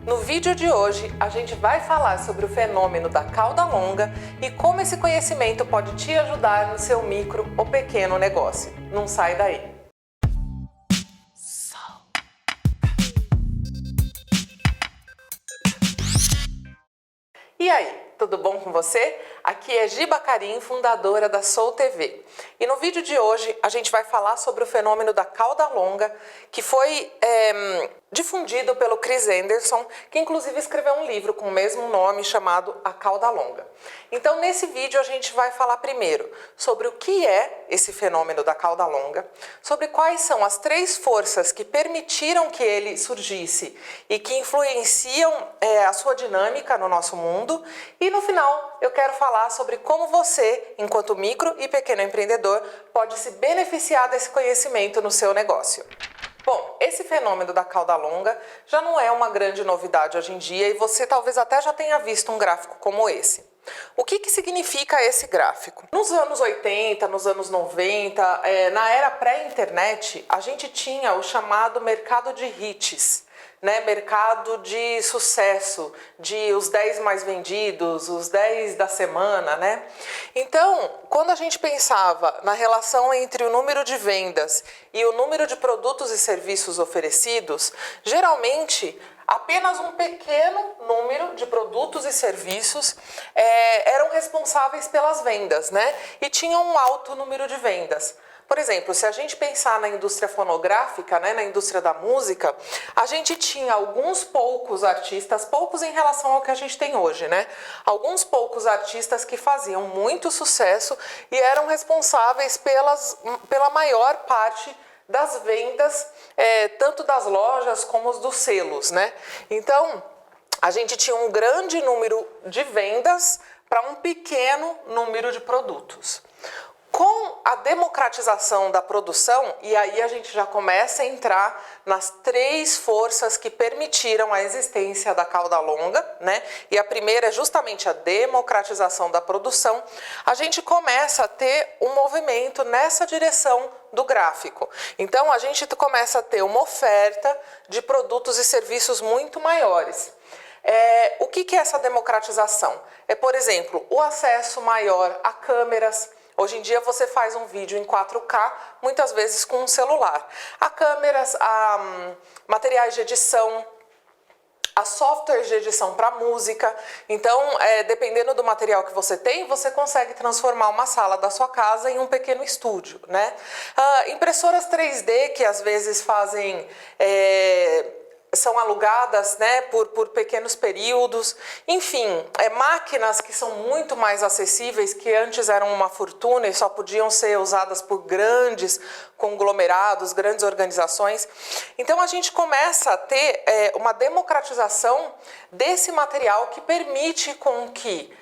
No vídeo de hoje, a gente vai falar sobre o fenômeno da cauda longa e como esse conhecimento pode te ajudar no seu micro ou pequeno negócio. Não sai daí! E aí, tudo bom com você? Aqui é Giba Karim, fundadora da Soul TV. E no vídeo de hoje a gente vai falar sobre o fenômeno da cauda longa, que foi difundido pelo Chris Anderson, que inclusive escreveu um livro com o mesmo nome chamado A Cauda Longa. Então nesse vídeo a gente vai falar primeiro sobre o que é esse fenômeno da cauda longa, sobre quais são as 3 forças que permitiram que ele surgisse e que influenciam a sua dinâmica no nosso mundo, e no final eu quero falar sobre como você, enquanto micro e pequeno empreendedor, pode se beneficiar desse conhecimento no seu negócio. Bom, esse fenômeno da cauda longa já não é uma grande novidade hoje em dia e você talvez até já tenha visto um gráfico como esse. O que significa esse gráfico? Nos anos 80, nos anos 90, na era pré-internet, a gente tinha o chamado mercado de hits, né? Mercado de sucesso, de os 10 mais vendidos, os 10 da semana, né? Então, quando a gente pensava na relação entre o número de vendas e o número de produtos e serviços oferecidos, geralmente apenas um pequeno número de produtos e serviços eram responsáveis pelas vendas, né? E tinham um alto número de vendas. Por exemplo, se a gente pensar na indústria fonográfica, né, na indústria da música, a gente tinha alguns poucos artistas, poucos em relação ao que a gente tem hoje, né? Alguns poucos artistas que faziam muito sucesso e eram responsáveis pela maior parte das vendas, tanto das lojas como dos selos, né? Então, a gente tinha um grande número de vendas para um pequeno número de produtos. Com a democratização da produção, e aí a gente já começa a entrar nas 3 forças que permitiram a existência da cauda longa, né? E a primeira é justamente a democratização da produção. A gente começa a ter um movimento nessa direção do gráfico. Então a gente começa a ter uma oferta de produtos e serviços muito maiores. O que é essa democratização? Por exemplo, o acesso maior a câmeras. Hoje em dia você faz um vídeo em 4K, muitas vezes com um celular. A câmeras, a materiais de edição, a softwares de edição para música. Então, dependendo do material que você tem, você consegue transformar uma sala da sua casa em um pequeno estúdio, né? Impressoras 3D que às vezes fazem... são alugadas, né, por pequenos períodos, enfim, máquinas que são muito mais acessíveis, que antes eram uma fortuna e só podiam ser usadas por grandes conglomerados, grandes organizações. Então a gente começa a ter uma democratização desse material que permite com que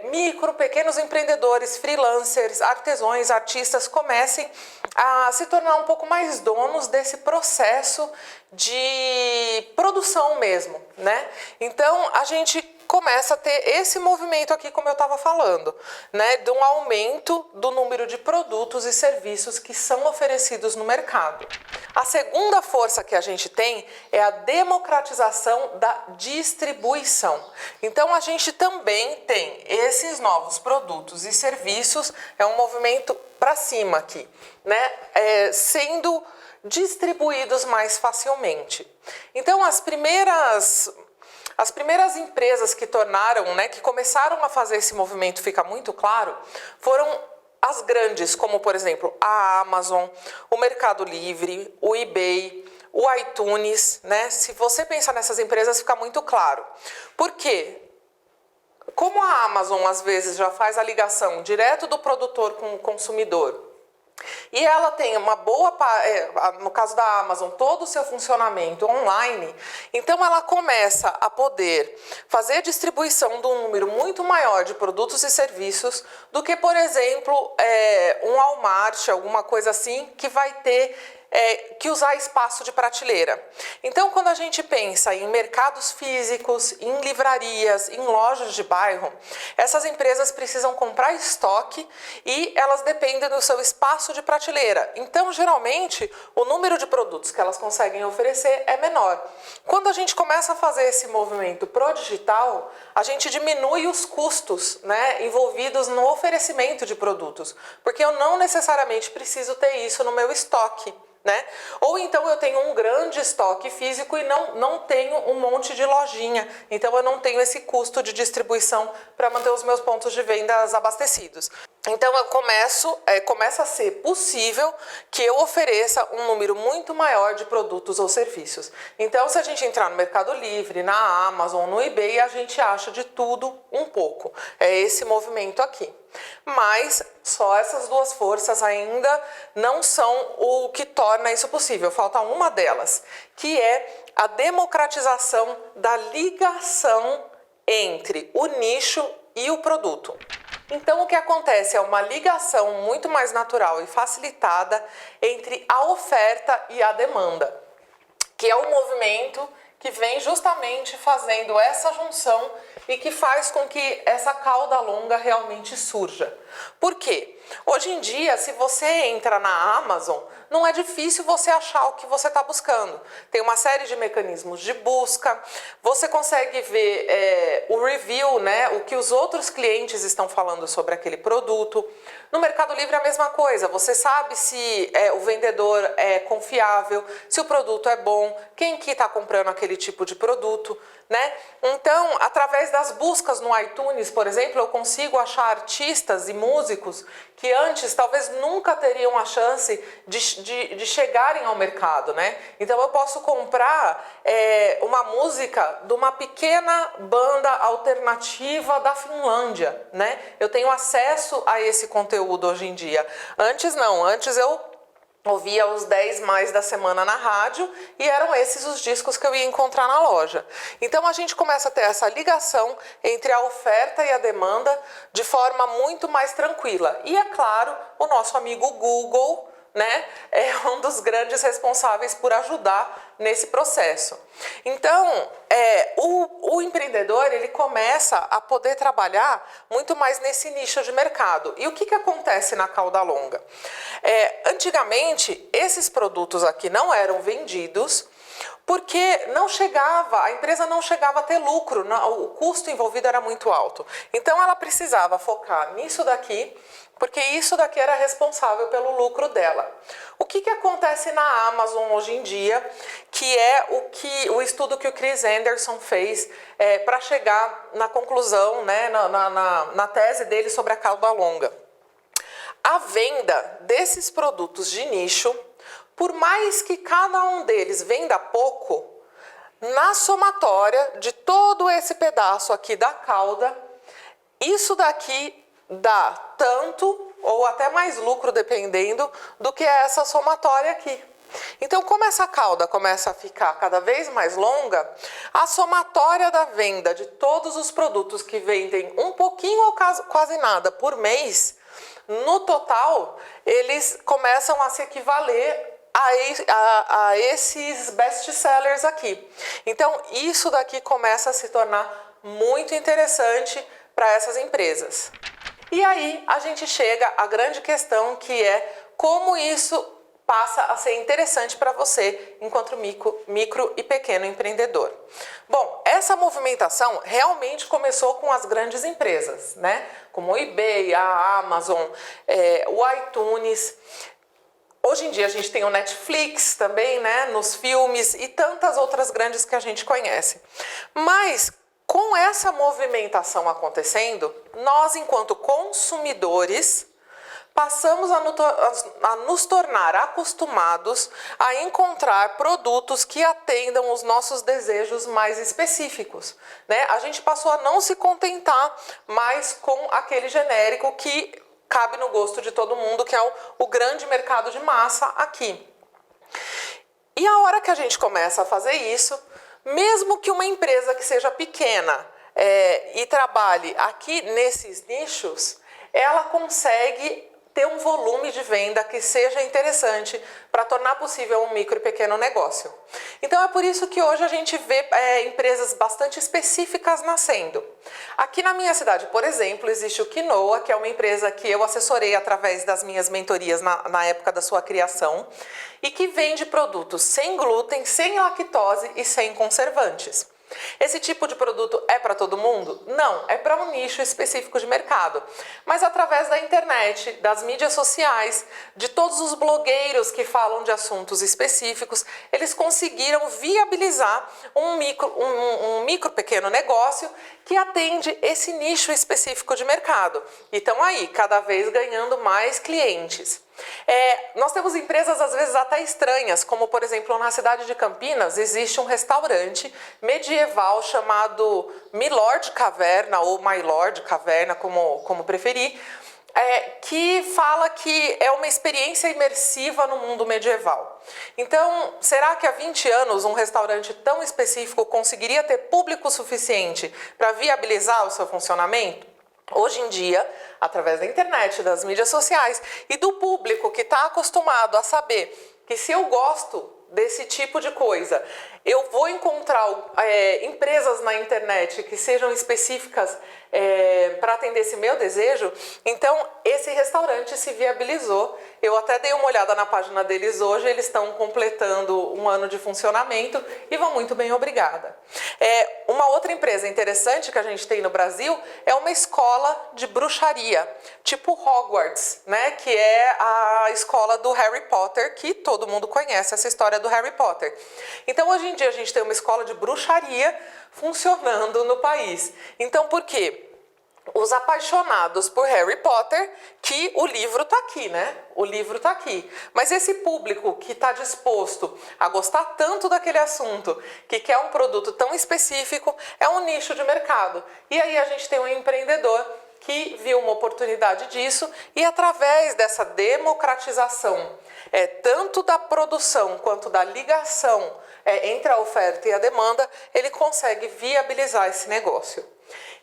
micro, pequenos empreendedores, freelancers, artesãos, artistas comecem a se tornar um pouco mais donos desse processo de produção mesmo, né? Então a gente começa a ter esse movimento aqui, como eu estava falando, né, de um aumento do número de produtos e serviços que são oferecidos no mercado. A segunda força que a gente tem é a democratização da distribuição. Então a gente também tem esses novos produtos e serviços, é um movimento para cima aqui, né, sendo distribuídos mais facilmente. Então as primeiras empresas que que começaram a fazer esse movimento ficar muito claro, foram as grandes, como por exemplo a Amazon, o Mercado Livre, o eBay, o iTunes, né? Se você pensar nessas empresas fica muito claro. Por quê? Como a Amazon às vezes já faz a ligação direto do produtor com o consumidor, e ela tem uma boa, no caso da Amazon, todo o seu funcionamento online, então ela começa a poder fazer distribuição de um número muito maior de produtos e serviços do que, por exemplo, um Walmart, alguma coisa assim, que vai ter que usar espaço de prateleira. Então, quando a gente pensa em mercados físicos, em livrarias, em lojas de bairro, essas empresas precisam comprar estoque e elas dependem do seu espaço de prateleira. Então, geralmente, o número de produtos que elas conseguem oferecer é menor. Quando a gente começa a fazer esse movimento pro digital, a gente diminui os custos, né, envolvidos no oferecimento de produtos, porque eu não necessariamente preciso ter isso no meu estoque, né? Ou então eu tenho um grande estoque físico e não tenho um monte de lojinha, então eu não tenho esse custo de distribuição para manter os meus pontos de vendas abastecidos. Então começa a ser possível que eu ofereça um número muito maior de produtos ou serviços. Então, se a gente entrar no Mercado Livre, na Amazon, no eBay, a gente acha de tudo um pouco. É esse movimento aqui. Mas só essas duas forças ainda não são o que torna isso possível. Falta uma delas, que é a democratização da ligação entre o nicho e o produto. Então, o que acontece é uma ligação muito mais natural e facilitada entre a oferta e a demanda, que é um movimento que vem justamente fazendo essa junção e que faz com que essa cauda longa realmente surja. Por quê? Hoje em dia, se você entra na Amazon, não é difícil você achar o que você está buscando. Tem uma série de mecanismos de busca, você consegue ver o review, né, o que os outros clientes estão falando sobre aquele produto. No Mercado Livre é a mesma coisa, você sabe se o vendedor é confiável, se o produto é bom, quem que está comprando aquele tipo de produto, né? Então, através das buscas no iTunes, por exemplo, eu consigo achar artistas e músicos que antes talvez nunca teriam a chance de chegarem ao mercado, né? Então eu posso comprar uma música de uma pequena banda alternativa da Finlândia, né? Eu tenho acesso a esse conteúdo hoje em dia. Antes não, antes eu ouvia os 10 mais da semana na rádio e eram esses os discos que eu ia encontrar na loja. Então a gente começa a ter essa ligação entre a oferta e a demanda de forma muito mais tranquila. E é claro, o nosso amigo Google, né, é um dos grandes responsáveis por ajudar nesse processo. Então, o empreendedor ele começa a poder trabalhar muito mais nesse nicho de mercado. E o que acontece na cauda longa? Antigamente, esses produtos aqui não eram vendidos porque a empresa não chegava a ter lucro, o custo envolvido era muito alto. Então ela precisava focar nisso daqui, porque isso daqui era responsável pelo lucro dela. O que acontece na Amazon hoje em dia, que é o estudo que o Chris Anderson fez para chegar na conclusão, né, na tese dele sobre a cauda longa. A venda desses produtos de nicho, por mais que cada um deles venda pouco, na somatória de todo esse pedaço aqui da cauda, isso daqui dá tanto ou até mais lucro, dependendo do que é essa somatória aqui. Então, como essa cauda começa a ficar cada vez mais longa, a somatória da venda de todos os produtos que vendem um pouquinho ou quase nada por mês, no total, eles começam a se equivaler a esses best-sellers aqui. Então, isso daqui começa a se tornar muito interessante para essas empresas. E aí, a gente chega à grande questão, que é como isso passa a ser interessante para você enquanto micro e pequeno empreendedor. Bom, essa movimentação realmente começou com as grandes empresas, né? Como o eBay, a Amazon, o iTunes. Hoje em dia a gente tem o Netflix também, né, nos filmes e tantas outras grandes que a gente conhece. Mas com essa movimentação acontecendo, nós enquanto consumidores passamos a nos tornar acostumados a encontrar produtos que atendam os nossos desejos mais específicos, né? A gente passou a não se contentar mais com aquele genérico que cabe no gosto de todo mundo, que é o grande mercado de massa aqui. E a hora que a gente começa a fazer isso, mesmo que uma empresa que seja pequena e trabalhe aqui nesses nichos, ela consegue ter um volume de venda que seja interessante para tornar possível um micro e pequeno negócio. Então é por isso que hoje a gente vê empresas bastante específicas nascendo. Aqui na minha cidade, por exemplo, existe o Quinoa, que é uma empresa que eu assessorei através das minhas mentorias na época da sua criação e que vende produtos sem glúten, sem lactose e sem conservantes. Esse tipo de produto é para todo mundo? Não, é para um nicho específico de mercado. Mas através da internet, das mídias sociais, de todos os blogueiros que falam de assuntos específicos, eles conseguiram viabilizar um micro pequeno negócio que atende esse nicho específico de mercado. E estão aí, cada vez ganhando mais clientes. Nós temos empresas às vezes até estranhas, como por exemplo na cidade de Campinas existe um restaurante medieval chamado Milord Caverna ou My Lord Caverna, como preferir, que fala que é uma experiência imersiva no mundo medieval. Então, será que há 20 anos um restaurante tão específico conseguiria ter público suficiente para viabilizar o seu funcionamento? Hoje em dia, através da internet, das mídias sociais e do público que está acostumado a saber que se eu gosto desse tipo de coisa, eu vou encontrar empresas na internet que sejam específicas para atender esse meu desejo, então esse restaurante se viabilizou. Eu até dei uma olhada na página deles hoje, eles estão completando um ano de funcionamento e vão muito bem, obrigada. Uma outra empresa interessante que a gente tem no Brasil é uma escola de bruxaria, tipo Hogwarts, né? Que é a escola do Harry Potter, que todo mundo conhece essa história do Harry Potter. Então hoje em dia a gente tem uma escola de bruxaria funcionando no país. Então por quê? Os apaixonados por Harry Potter, que o livro tá aqui, né? O livro tá aqui. Mas esse público que está disposto a gostar tanto daquele assunto, que quer um produto tão específico, é um nicho de mercado. E aí a gente tem um empreendedor que viu uma oportunidade disso e através dessa democratização, tanto da produção quanto da ligação entre a oferta e a demanda, ele consegue viabilizar esse negócio.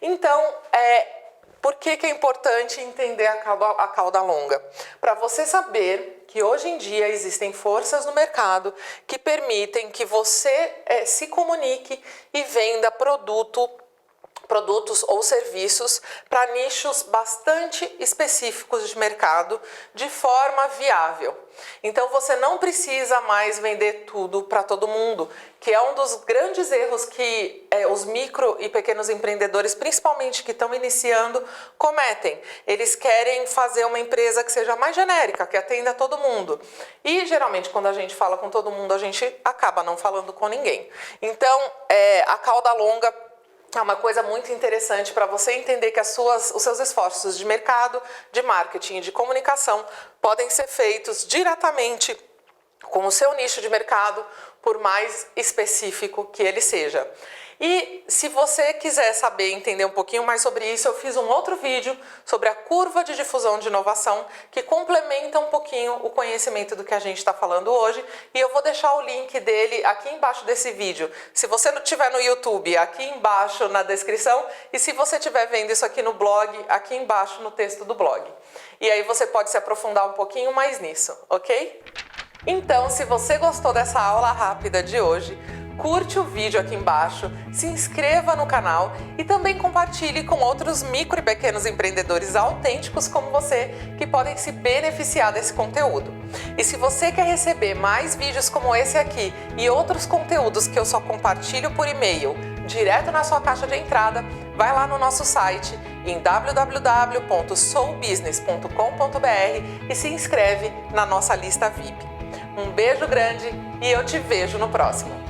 Então, por que é importante entender a cauda longa? Para você saber que hoje em dia existem forças no mercado que permitem que você se comunique e venda produtos ou serviços para nichos bastante específicos de mercado de forma viável. Então você não precisa mais vender tudo para todo mundo, que é um dos grandes erros que os micro e pequenos empreendedores, principalmente que estão iniciando, cometem. Eles querem fazer uma empresa que seja mais genérica, que atenda a todo mundo. E geralmente quando a gente fala com todo mundo, a gente acaba não falando com ninguém. Então a cauda longa é uma coisa muito interessante para você entender que os seus esforços de mercado, de marketing e de comunicação podem ser feitos diretamente com o seu nicho de mercado, por mais específico que ele seja. E se você quiser saber, entender um pouquinho mais sobre isso, eu fiz um outro vídeo sobre a curva de difusão de inovação que complementa um pouquinho o conhecimento do que a gente está falando hoje, e eu vou deixar o link dele aqui embaixo desse vídeo. Se você não estiver no YouTube, aqui embaixo na descrição, e se você estiver vendo isso aqui no blog, aqui embaixo no texto do blog. E aí você pode se aprofundar um pouquinho mais nisso, ok? Então, se você gostou dessa aula rápida de hoje, curte o vídeo aqui embaixo, se inscreva no canal e também compartilhe com outros micro e pequenos empreendedores autênticos como você, que podem se beneficiar desse conteúdo. E se você quer receber mais vídeos como esse aqui e outros conteúdos que eu só compartilho por e-mail, direto na sua caixa de entrada, vai lá no nosso site em www.soulbusiness.com.br e se inscreve na nossa lista VIP. Um beijo grande e eu te vejo no próximo.